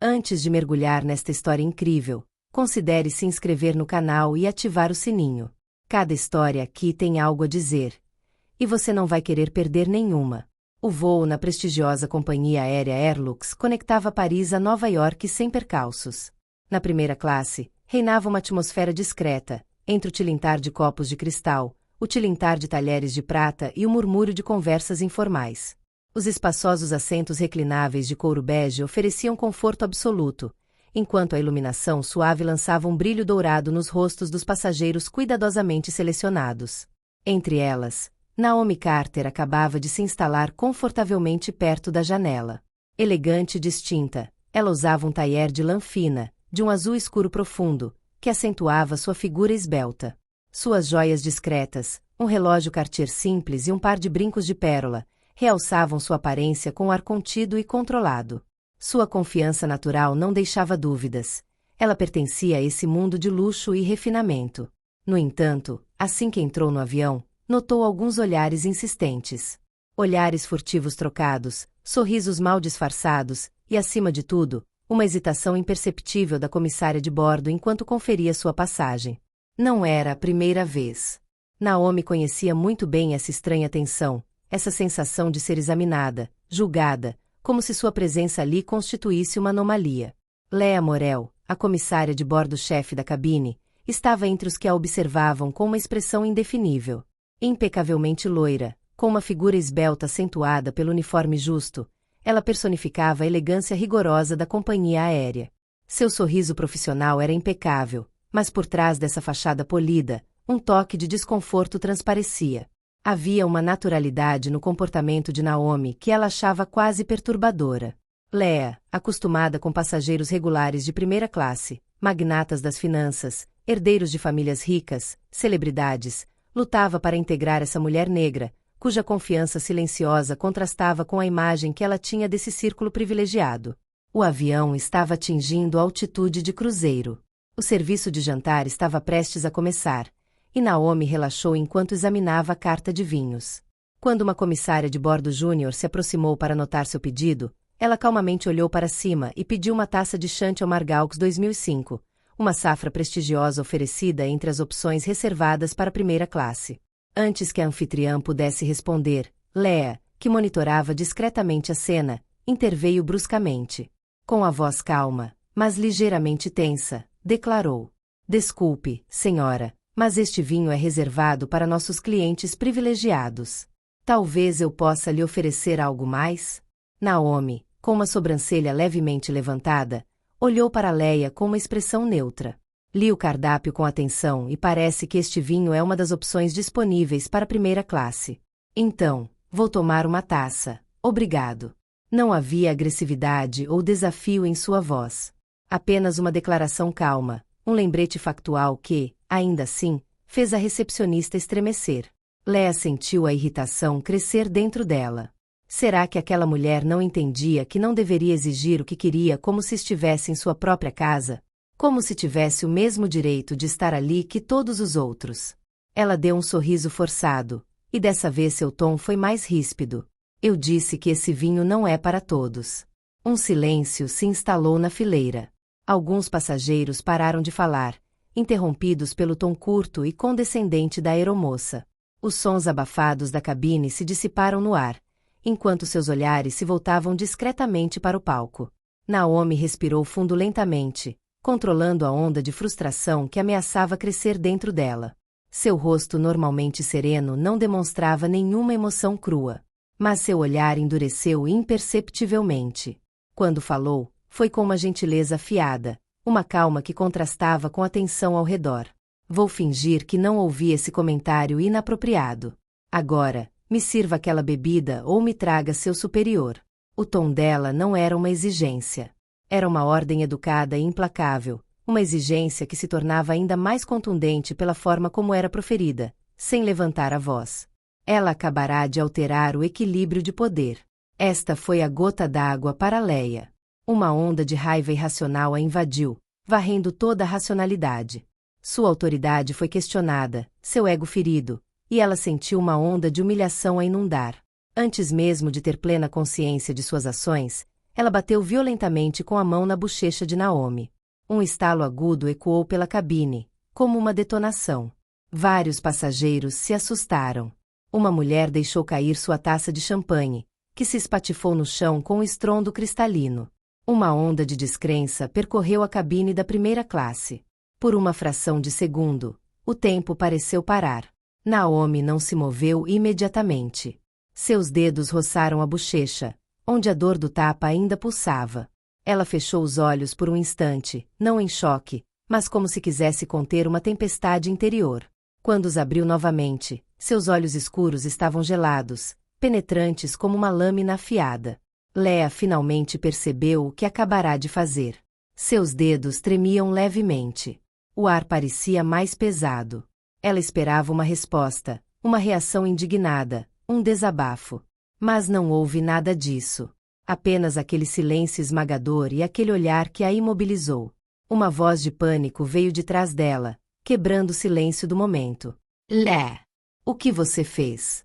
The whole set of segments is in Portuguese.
Antes de mergulhar nesta história incrível, considere se inscrever no canal e ativar o sininho. Cada história aqui tem algo a dizer. E você não vai querer perder nenhuma. O voo na prestigiosa companhia aérea Airlux conectava Paris a Nova York sem percalços. Na primeira classe, reinava uma atmosfera discreta, entre o tilintar de copos de cristal, o tilintar de talheres de prata e o murmúrio de conversas informais. Os espaçosos assentos reclináveis de couro bege ofereciam conforto absoluto, enquanto a iluminação suave lançava um brilho dourado nos rostos dos passageiros cuidadosamente selecionados. Entre elas, Naomi Carter acabava de se instalar confortavelmente perto da janela. Elegante e distinta, ela usava um tailleur de lã fina, de um azul escuro profundo, que acentuava sua figura esbelta. Suas joias discretas, um relógio Cartier simples e um par de brincos de pérola, realçavam sua aparência com ar contido e controlado. Sua confiança natural não deixava dúvidas. Ela pertencia a esse mundo de luxo e refinamento. No entanto, assim que entrou no avião, notou alguns olhares insistentes. Olhares furtivos trocados, sorrisos mal disfarçados e, acima de tudo, uma hesitação imperceptível da comissária de bordo enquanto conferia sua passagem. Não era a primeira vez. Naomi conhecia muito bem essa estranha tensão, essa sensação de ser examinada, julgada, como se sua presença ali constituísse uma anomalia. Lea Morel, a comissária de bordo-chefe da cabine, estava entre os que a observavam com uma expressão indefinível. Impecavelmente loira, com uma figura esbelta acentuada pelo uniforme justo, ela personificava a elegância rigorosa da companhia aérea. Seu sorriso profissional era impecável, mas por trás dessa fachada polida, um toque de desconforto transparecia. Havia uma naturalidade no comportamento de Naomi que ela achava quase perturbadora. Lea, acostumada com passageiros regulares de primeira classe, magnatas das finanças, herdeiros de famílias ricas, celebridades, lutava para integrar essa mulher negra, cuja confiança silenciosa contrastava com a imagem que ela tinha desse círculo privilegiado. O avião estava atingindo altitude de cruzeiro. O serviço de jantar estava prestes a começar, e Naomi relaxou enquanto examinava a carta de vinhos. Quando uma comissária de bordo júnior se aproximou para anotar seu pedido, ela calmamente olhou para cima e pediu uma taça de Chantal Margaux 2005, uma safra prestigiosa oferecida entre as opções reservadas para a primeira classe. Antes que a anfitriã pudesse responder, Lea, que monitorava discretamente a cena, interveio bruscamente. Com a voz calma, mas ligeiramente tensa, declarou: "Desculpe, senhora, mas este vinho é reservado para nossos clientes privilegiados. Talvez eu possa lhe oferecer algo mais?" Naomi, com uma sobrancelha levemente levantada, olhou para Leia com uma expressão neutra. Li o cardápio com atenção e parece que este vinho é uma das opções disponíveis para a primeira classe. Então, vou tomar uma taça, obrigado. Não havia agressividade ou desafio em sua voz. Apenas uma declaração calma, um lembrete factual que, ainda assim, fez a recepcionista estremecer. Lea sentiu a irritação crescer dentro dela. Será que aquela mulher não entendia que não deveria exigir o que queria como se estivesse em sua própria casa? Como se tivesse o mesmo direito de estar ali que todos os outros? Ela deu um sorriso forçado, e dessa vez seu tom foi mais ríspido. "Eu disse que esse vinho não é para todos." Um silêncio se instalou na fileira. Alguns passageiros pararam de falar, interrompidos pelo tom curto e condescendente da aeromoça. Os sons abafados da cabine se dissiparam no ar, enquanto seus olhares se voltavam discretamente para o palco. Naomi respirou fundo lentamente, controlando a onda de frustração que ameaçava crescer dentro dela. Seu rosto normalmente sereno não demonstrava nenhuma emoção crua, mas seu olhar endureceu imperceptivelmente. Quando falou, foi com uma gentileza afiada, uma calma que contrastava com a tensão ao redor. "Vou fingir que não ouvi esse comentário inapropriado. Agora, me sirva aquela bebida ou me traga seu superior." O tom dela não era uma exigência. Era uma ordem educada e implacável, uma exigência que se tornava ainda mais contundente pela forma como era proferida, sem levantar a voz. Ela acabará de alterar o equilíbrio de poder. Esta foi a gota d'água para Leia. Uma onda de raiva irracional a invadiu, varrendo toda a racionalidade. Sua autoridade foi questionada, seu ego ferido, e ela sentiu uma onda de humilhação a inundar. Antes mesmo de ter plena consciência de suas ações, Ela bateu violentamente com a mão na bochecha de Naomi. Um estalo agudo ecoou pela cabine, como uma detonação. Vários passageiros se assustaram. Uma mulher deixou cair sua taça de champanhe, que se espatifou no chão com um estrondo cristalino. Uma onda de descrença percorreu a cabine da primeira classe. Por uma fração de segundo, o tempo pareceu parar. Naomi não se moveu imediatamente. Seus dedos roçaram a bochecha, onde a dor do tapa ainda pulsava. Ela fechou os olhos por um instante, não em choque, mas como se quisesse conter uma tempestade interior. Quando os abriu novamente, seus olhos escuros estavam gelados, penetrantes como uma lâmina afiada. Leah finalmente percebeu o que acabará de fazer. Seus dedos tremiam levemente. O ar parecia mais pesado. Ela esperava uma resposta, uma reação indignada, um desabafo. Mas não houve nada disso. Apenas aquele silêncio esmagador e aquele olhar que a imobilizou. Uma voz de pânico veio de trás dela, quebrando o silêncio do momento. Leah, o que você fez?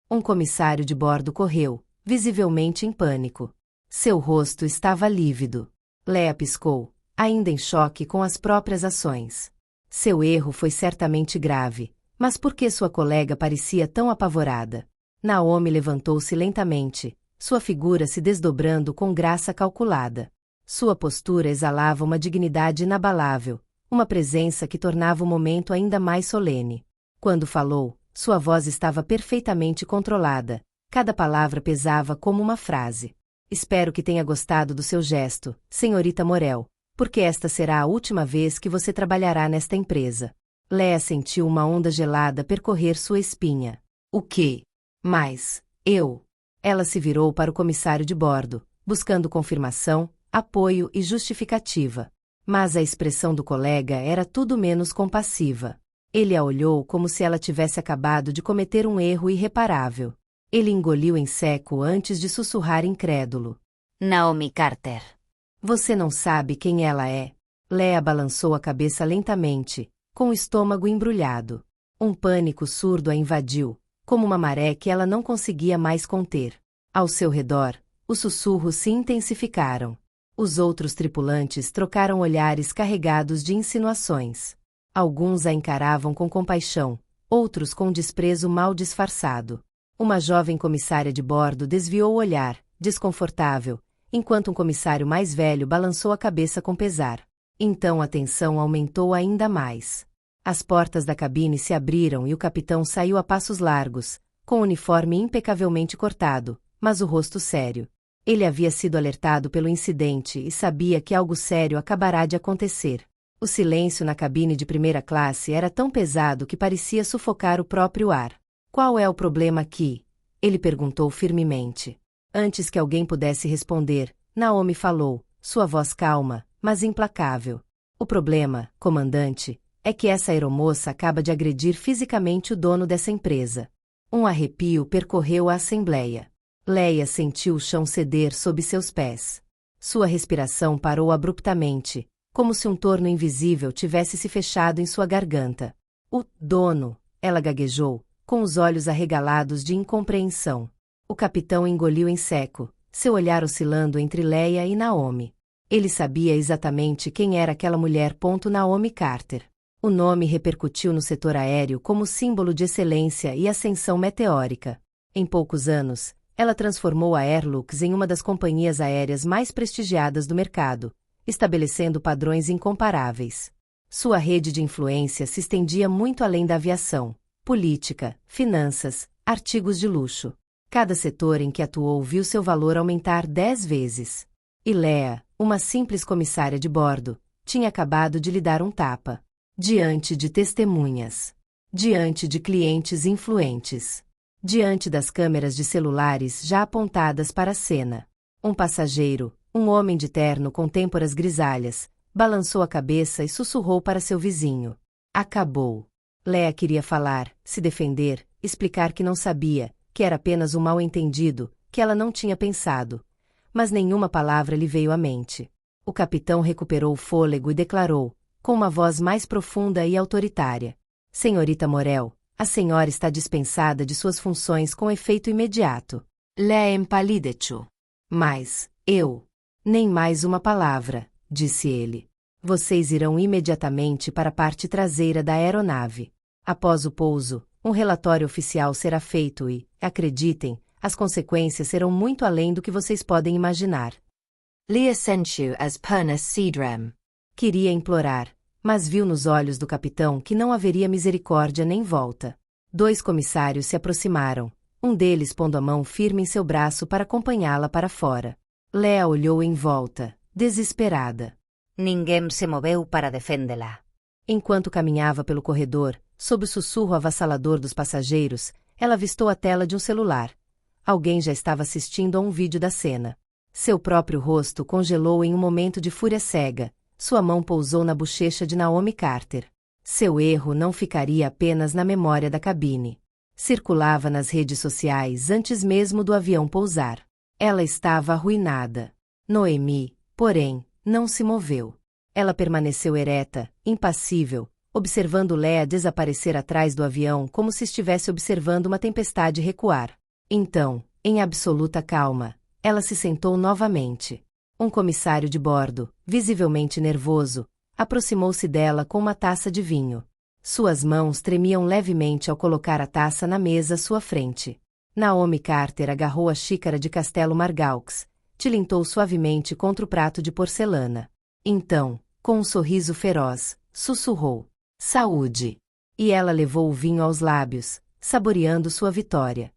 Um comissário de bordo correu, visivelmente em pânico. Seu rosto estava lívido. Leah piscou, ainda em choque com as próprias ações. Seu erro foi certamente grave, mas por que sua colega parecia tão apavorada? Naomi levantou-se lentamente, sua figura se desdobrando com graça calculada. Sua postura exalava uma dignidade inabalável, uma presença que tornava o momento ainda mais solene. Quando falou, sua voz estava perfeitamente controlada, cada palavra pesava como uma frase. Espero que tenha gostado do seu gesto, senhorita Morel, porque esta será a última vez que você trabalhará nesta empresa. Leah sentiu uma onda gelada percorrer sua espinha. O quê? Mas, eu... Ela se virou para o comissário de bordo, buscando confirmação, apoio e justificativa. Mas a expressão do colega era tudo menos compassiva. Ele a olhou como se ela tivesse acabado de cometer um erro irreparável. Ele engoliu em seco antes de sussurrar incrédulo. Naomi Carter. Você não sabe quem ela é? Leah balançou a cabeça lentamente, com o estômago embrulhado. Um pânico surdo a invadiu, como uma maré que ela não conseguia mais conter. Ao seu redor, os sussurros se intensificaram. Os outros tripulantes trocaram olhares carregados de insinuações. Alguns a encaravam com compaixão, outros com desprezo mal disfarçado. Uma jovem comissária de bordo desviou o olhar, desconfortável, enquanto um comissário mais velho balançou a cabeça com pesar. Então a tensão aumentou ainda mais. As portas da cabine se abriram e o capitão saiu a passos largos, com o uniforme impecavelmente cortado, mas o rosto sério. Ele havia sido alertado pelo incidente e sabia que algo sério acabará de acontecer. O silêncio na cabine de primeira classe era tão pesado que parecia sufocar o próprio ar. Qual é o problema aqui? Ele perguntou firmemente. Antes que alguém pudesse responder, Naomi falou, sua voz calma, mas implacável. O problema, comandante, é que essa aeromoça acaba de agredir fisicamente o dono dessa empresa. Um arrepio percorreu a assembleia. Leah sentiu o chão ceder sob seus pés. Sua respiração parou abruptamente, como se um torno invisível tivesse se fechado em sua garganta. O dono, ela gaguejou, com os olhos arregalados de incompreensão. O capitão engoliu em seco, seu olhar oscilando entre Leah e Naomi. Ele sabia exatamente quem era aquela mulher. Naomi Carter. O nome repercutiu no setor aéreo como símbolo de excelência e ascensão meteórica. Em poucos anos, ela transformou a Airlux em uma das companhias aéreas mais prestigiadas do mercado, estabelecendo padrões incomparáveis. Sua rede de influência se estendia muito além da aviação, política, finanças, artigos de luxo. Cada setor em que atuou viu seu valor aumentar 10 vezes. E Leah, uma simples comissária de bordo, tinha acabado de lhe dar um tapa. Diante de testemunhas. Diante de clientes influentes. Diante das câmeras de celulares já apontadas para a cena. Um passageiro, um homem de terno com têmporas grisalhas, balançou a cabeça e sussurrou para seu vizinho. Acabou. Leah queria falar, se defender, explicar que não sabia, que era apenas um mal-entendido, que ela não tinha pensado. Mas nenhuma palavra lhe veio à mente. O capitão recuperou o fôlego e declarou, com uma voz mais profunda e autoritária. Senhorita Morel, a senhora está dispensada de suas funções com efeito imediato. Leah empalideceu. Mas, Eu. Nem mais uma palavra, disse ele. Vocês irão imediatamente para a parte traseira da aeronave. Após o pouso, um relatório oficial será feito e, acreditem, as consequências serão muito além do que vocês podem imaginar. Licencio as pernas sidram. Queria implorar, mas viu nos olhos do capitão que não haveria misericórdia nem volta. 2 comissários se aproximaram, um deles pondo a mão firme em seu braço para acompanhá-la para fora. Lea olhou em volta, desesperada. Ninguém se moveu para defendê-la. Enquanto caminhava pelo corredor, sob o sussurro avassalador dos passageiros, ela avistou a tela de um celular. Alguém já estava assistindo a um vídeo da cena. Seu próprio rosto congelou em um momento de fúria cega. Sua mão pousou na bochecha de Naomi Carter. Seu erro não ficaria apenas na memória da cabine. Circulava nas redes sociais antes mesmo do avião pousar. Ela estava arruinada. Noemi, porém, não se moveu. Ela permaneceu ereta, impassível, observando Lea desaparecer atrás do avião como se estivesse observando uma tempestade recuar. Então, em absoluta calma, ela se sentou novamente. Um comissário de bordo, visivelmente nervoso, aproximou-se dela com uma taça de vinho. Suas mãos tremiam levemente ao colocar a taça na mesa à sua frente. Naomi Carter agarrou a xícara de Castelo Margaux, tilintou suavemente contra o prato de porcelana. Então, com um sorriso feroz, sussurrou: "Saúde!" E ela levou o vinho aos lábios, saboreando sua vitória.